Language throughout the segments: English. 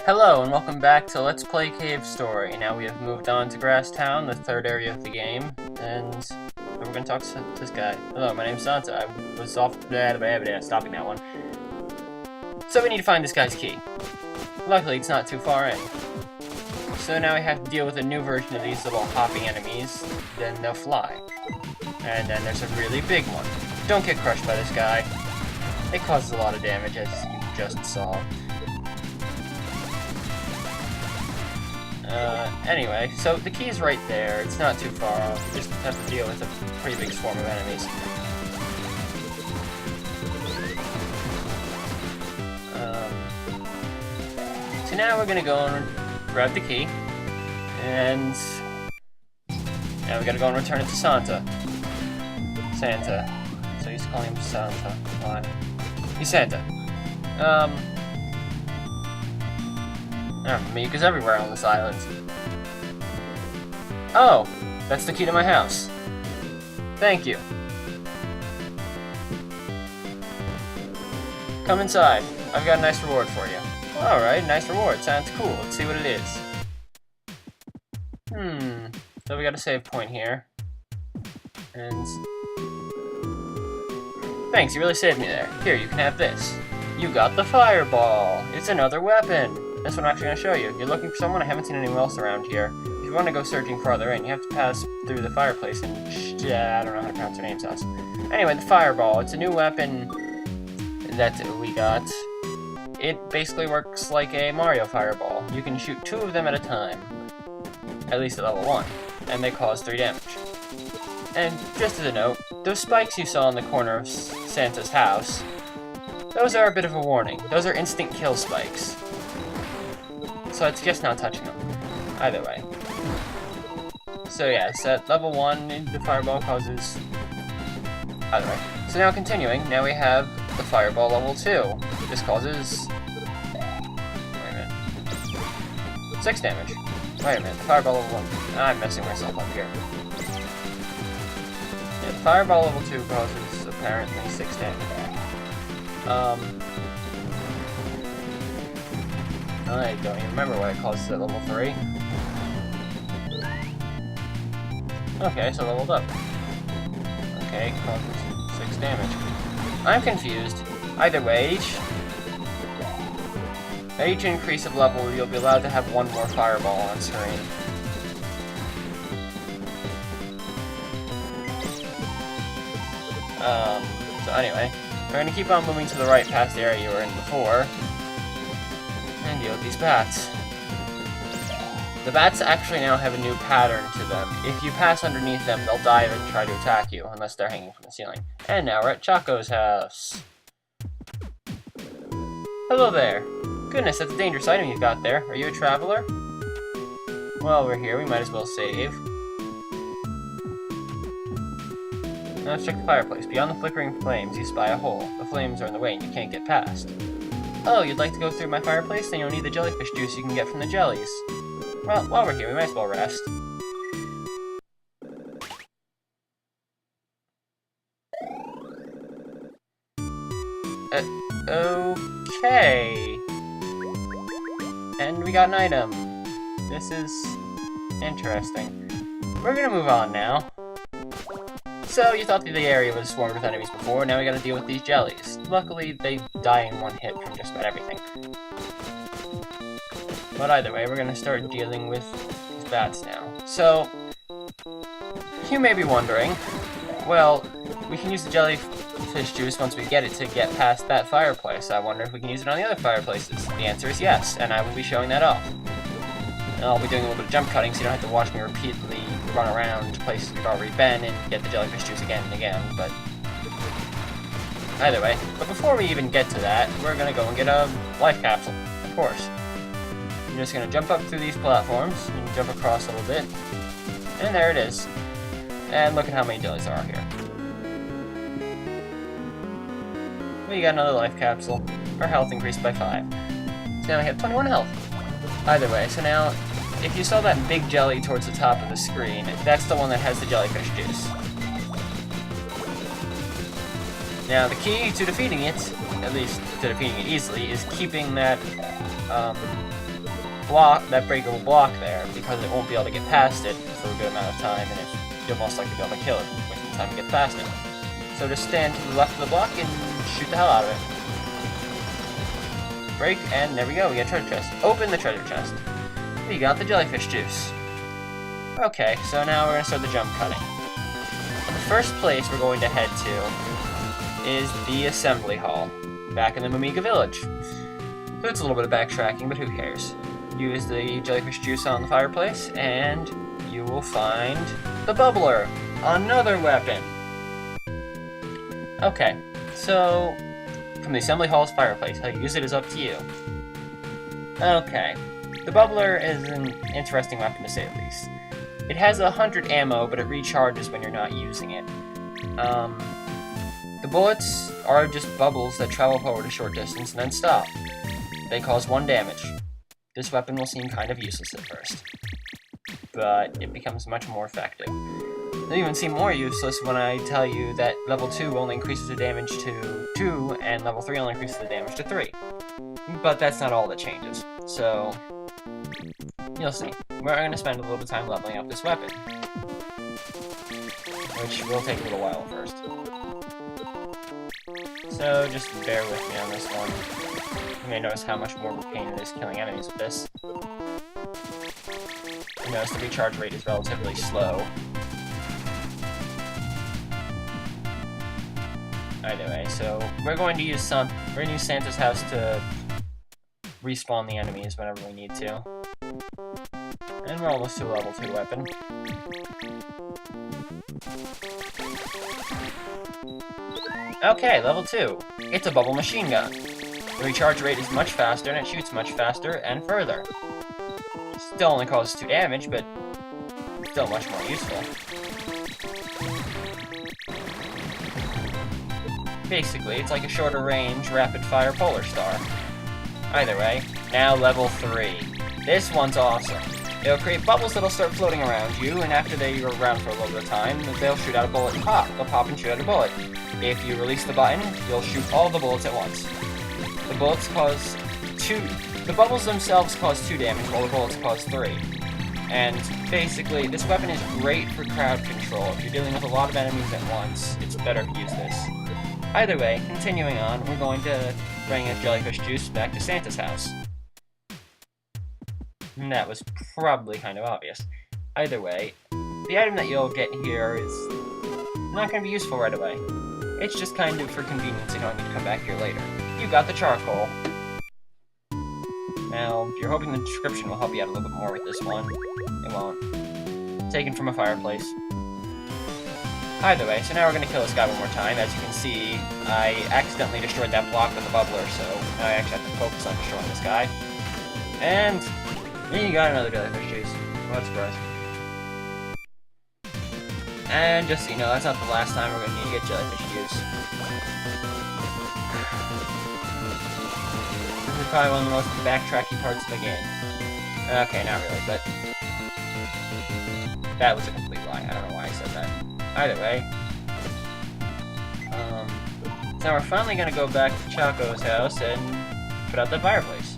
Hello and welcome back to Let's Play Cave Story. Now we have moved on to Grass Town, the third area of the game, and we're going to talk to this guy. Hello, my name's Santa. I was off stopping that one. So we need to find this guy's key. Luckily, it's not too far in. So now we have to deal with a new version of these little hopping enemies. Then they'll fly. And then there's a really big one. Don't get crushed by this guy. It causes a lot of damage, as you just saw. Anyway, so the key is right there. It's not too far off. You just have to deal with a pretty big swarm of enemies. So now we're gonna go and grab the key, and now we gotta go and return it to Santa. So he's calling him Santa. Why? He's Santa. Mika's everywhere on this island. Oh, that's the key to my house. Thank you. Come inside. I've got a nice reward for you. Alright, nice reward. Sounds cool. Let's see what it is. So we got a save point here. And thanks, you really saved me there. Here, you can have this. You got the fireball. It's another weapon. That's what I'm actually going to show you. You're looking for someone? I haven't seen anyone else around here. If you want to go searching farther in, you have to pass through the fireplace and I don't know how to pronounce her name, Sauce. Anyway, the fireball. It's a new weapon that we got. It basically works like a Mario fireball. You can shoot 2 of them at a time. At least at level 1. And they cause 3 damage. And just as a note, those spikes you saw in the corner of Santa's house, those are a bit of a warning. Those are instant kill spikes. So it's just not touching them. Either way. So yes, at level 1, the fireball causes... Either way. So now continuing, now we have the fireball level 2. This causes... Wait a minute. 6 damage. Wait a minute, the fireball level 1. I'm messing myself up here. Yeah, the fireball level 2 causes apparently 6 damage. I don't even remember what it causes at level 3. Okay, so leveled up. Okay, causes 6 damage. I'm confused. Either way, at each increase of level, you'll be allowed to have 1 more fireball on screen. So anyway, we're going to keep on moving to the right past the area you were in before, and deal with these bats. The bats actually now have a new pattern to them. If you pass underneath them, they'll dive and try to attack you, unless they're hanging from the ceiling. And now we're at Choco's house. Hello there. Goodness, that's a dangerous item you've got there. Are you a traveler? Well, we're here. We might as well save. Now let's check the fireplace. Beyond the flickering flames, you spy a hole. The flames are in the way and you can't get past. Oh, you'd like to go through my fireplace? Then you'll need the jellyfish juice you can get from the jellies. Well, while we're here, we might as well rest. Okay. And we got an item. This is interesting. We're gonna move on now. So, you thought that the area was swarmed with enemies before, now we gotta deal with these jellies. Luckily, they die in 1 hit from just about everything. But either way, we're gonna start dealing with these bats now. So, you may be wondering, well, we can use the jellyfish juice once we get it to get past that fireplace. I wonder if we can use it on the other fireplaces. The answer is yes, and I will be showing that off. And I'll be doing a little bit of jump cutting so you don't have to watch me repeatedly run around to places we've already been and get the jellyfish juice again and again, but... Either way, but before we even get to that, we're gonna go and get a life capsule, of course. I'm just gonna jump up through these platforms and jump across a little bit. And there it is. And look at how many jellies there are here. We got another life capsule. Our health increased by 5. So now we have 21 health. Either way, so now, if you saw that big jelly towards the top of the screen, that's the one that has the jellyfish juice. Now, the key to defeating it at least to defeating it easily, is keeping that block, that breakable block there, because it won't be able to get past it for a good amount of time, and you'll most likely be able to kill it within time to get past it. So just stand to the left of the block and shoot the hell out of it. Break, and there we go, we got a treasure chest. Open the treasure chest. We got the jellyfish juice. Okay, so now we're going to start the jump cutting. The first place we're going to head to is the assembly hall, back in the Mimiga village. So it's a little bit of backtracking, but who cares? Use the jellyfish juice on the fireplace, and you will find the bubbler, another weapon. Okay, so from the assembly hall's fireplace, how you use it is up to you. Okay, the bubbler is an interesting weapon to say the least. It has 100 ammo, but it recharges when you're not using it. The bullets are just bubbles that travel forward a short distance and then stop. They cause 1 damage. This weapon will seem kind of useless at first, but it becomes much more effective. It'll even seem more useless when I tell you that level 2 only increases the damage to 2, and level 3 only increases the damage to 3. But that's not all that changes, so you'll see. We're going to spend a little bit of time leveling up this weapon, which will take a little while first. So just bear with me on this one. You may notice how much more of a pain it is killing enemies with this. You notice the recharge rate is relatively slow. Anyway, so we're going to use Santa's house to respawn the enemies whenever we need to. And we're almost to a level 2 weapon. Okay, level 2. It's a bubble machine gun. The recharge rate is much faster, and it shoots much faster and further. Still only causes 2 damage, but still much more useful. Basically, it's like a shorter range, rapid-fire polar star. Either way, now level 3. This one's awesome. It'll create bubbles that'll start floating around you, and after they are around for a little bit of time, they'll shoot out a bullet and pop. They'll pop and shoot out a bullet. If you release the button, you'll shoot all the bullets at once. The bullets cause 2... The bubbles themselves cause 2 damage, while the bullets cause 3. And basically, this weapon is great for crowd control. If you're dealing with a lot of enemies at once, it's better to use this. Either way, continuing on, we're going to bring a jellyfish juice back to Santa's house. And that was probably kind of obvious. Either way, the item that you'll get here is not going to be useful right away. It's just kind of for convenience and knowing you to come back here later. You got the charcoal. Now, if you're hoping the description will help you out a little bit more with this one, it won't. Taken from a fireplace. Either way, so now we're going to kill this guy one more time. As you can see, I accidentally destroyed that block with the bubbler, so now I actually have to focus on destroying this guy. And you got another jellyfish juice. What a surprise. And just so you know, that's not the last time we're going to need to get jellyfish juice. This is probably one of the most backtracky parts of the game. Okay, not really, but that was a complete lie. I don't know why I said that. Either way, so now we're finally going to go back to Choco's house and put out the fireplace.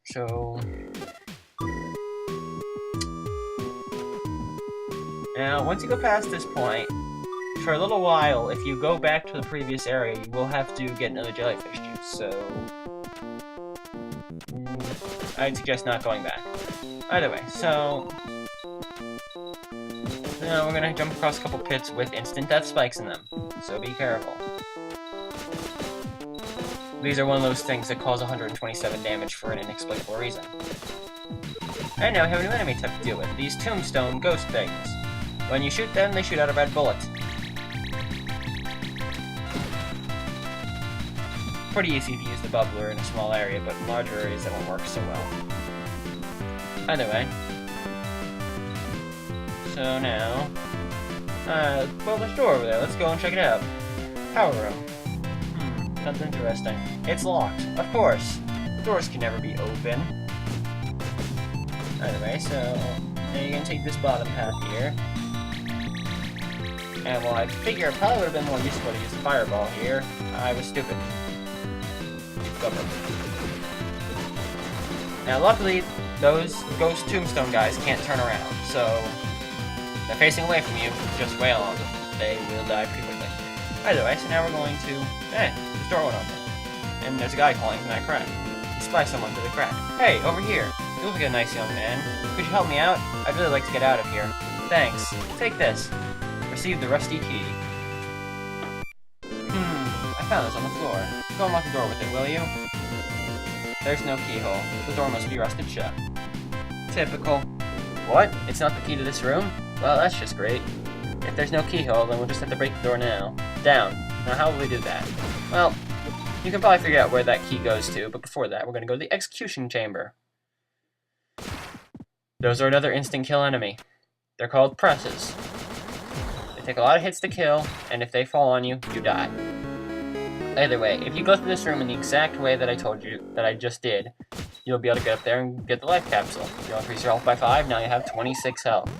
So now, once you go past this point, for a little while, if you go back to the previous area, you will have to get another jellyfish juice, so I'd suggest not going back. Either way, so now we're gonna jump across a couple pits with instant death spikes in them, so be careful. These are one of those things that cause 127 damage for an inexplicable reason. And now we have a new enemy type to deal with, these tombstone ghost things. When you shoot them, they shoot out a red bullet. Pretty easy to use the bubbler in a small area, but in larger areas that won't work so well. Either way. So now... well, there's a door over there. Let's go and check it out. Power room. Sounds interesting. It's locked. Of course. Doors can never be open. Either way, so... now you're gonna take this bottom path here. And well, I figure it probably would have been more useful to use the fireball here. I was stupid. Now, luckily, those ghost tombstone guys can't turn around, so they're facing away from you. Just wail on them. They will die pretty quickly. Either way, so now we're going to... this door went open. And there's a guy calling from that crack. He spies someone through the crack. Hey, over here. You look like a nice young man. Could you help me out? I'd really like to get out of here. Thanks. Take this. Receive the rusty key. I found this on the floor. Go unlock the door with it, will you? There's no keyhole. The door must be rusted shut. Typical. What? It's not the key to this room? Well, that's just great. If there's no keyhole, then we'll just have to break the door now. Down. Now how will we do that? Well, you can probably figure out where that key goes to, but before that, we're going to go to the execution chamber. Those are another instant kill enemy. They're called presses. They take a lot of hits to kill, and if they fall on you, you die. Either way, if you go through this room in the exact way that I told you, that I just did, you'll be able to get up there and get the life capsule. You'll increase your health by 5, now you have 26 health.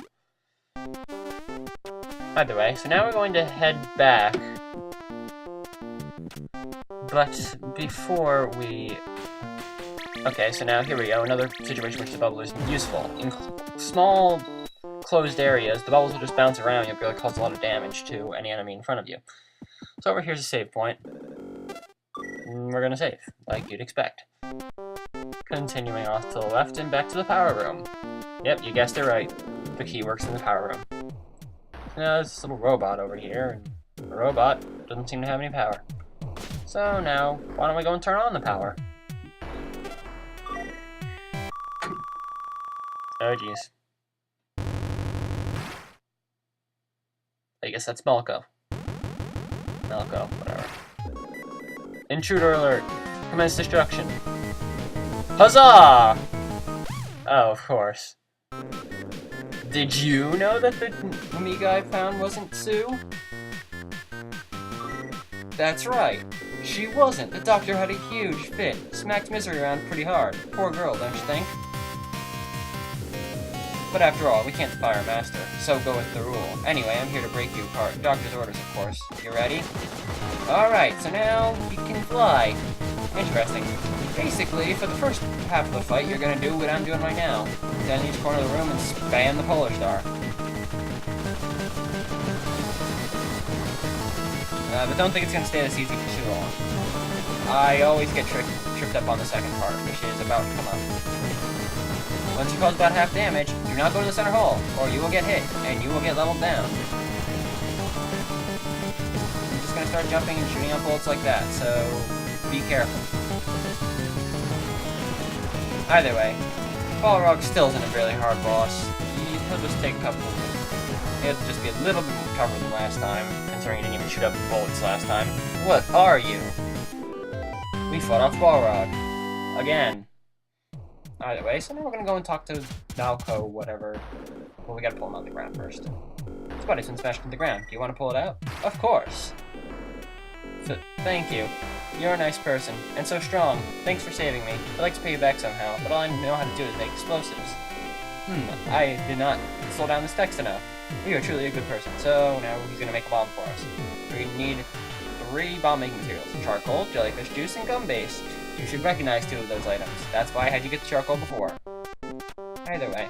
Either way, so now we're going to head back. But before we... Okay, so now here we go, another situation which the bubble is useful. In small, closed areas, the bubbles will just bounce around, you'll be able to cause a lot of damage to any enemy in front of you. So over here's a save point. We're gonna save, like you'd expect. Continuing off to the left and back to the power room. Yep, you guessed it right. The key works in the power room. Now there's this little robot over here, and the robot doesn't seem to have any power. So now, why don't we go and turn on the power? Oh jeez. I guess that's Malco. Malco, whatever. Intruder alert! Commence destruction! Huzzah! Oh, of course. Did you know that the Amiga I found wasn't Sue? That's right. She wasn't. The doctor had a huge fit. Smacked Misery around pretty hard. Poor girl, don't you think? But after all, we can't fire Master, so go with the rule. Anyway, I'm here to break you apart. Doctor's orders, of course. You ready? Alright, so now you can fly. Interesting. Basically, for the first half of the fight, you're gonna do what I'm doing right now. Stand in each corner of the room and spam the Polar Star. But don't think it's gonna stay this easy for too long. I always get tripped up on the second part, which is about to come up. Once you cause about half damage, do not go to the center hall, or you will get hit, and you will get leveled down. I'm just gonna start jumping and shooting out bullets like that, so be careful. Either way, Balrog still isn't a really hard boss. He'll just take a couple of... It'll just be a little bit tougher than last time, considering he didn't even shoot up bullets last time. What are you? We fought off Balrog. Again. Either way, so now we're gonna go and talk to Malco, whatever. Well, we gotta pull him out of the ground first. His body's been smashed into the ground. Do you want to pull it out? Of course! Thank you. You're a nice person, and so strong. Thanks for saving me. I'd like to pay you back somehow, but all I know how to do is make explosives. I did not slow down this text enough. You are truly a good person, so now he's gonna make a bomb for us. We need 3 bomb-making materials. Charcoal, jellyfish juice, and gum base. You should recognize 2 of those items. That's why I had you get the charcoal before. Either way.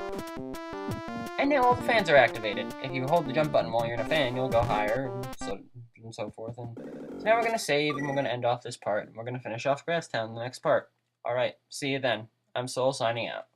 And now all the fans are activated. If you hold the jump button while you're in a fan, you'll go higher, and so forth. And so now we're going to save, and we're going to end off this part. And we're going to finish off Grasstown in the next part. Alright, see you then. I'm Soul, signing out.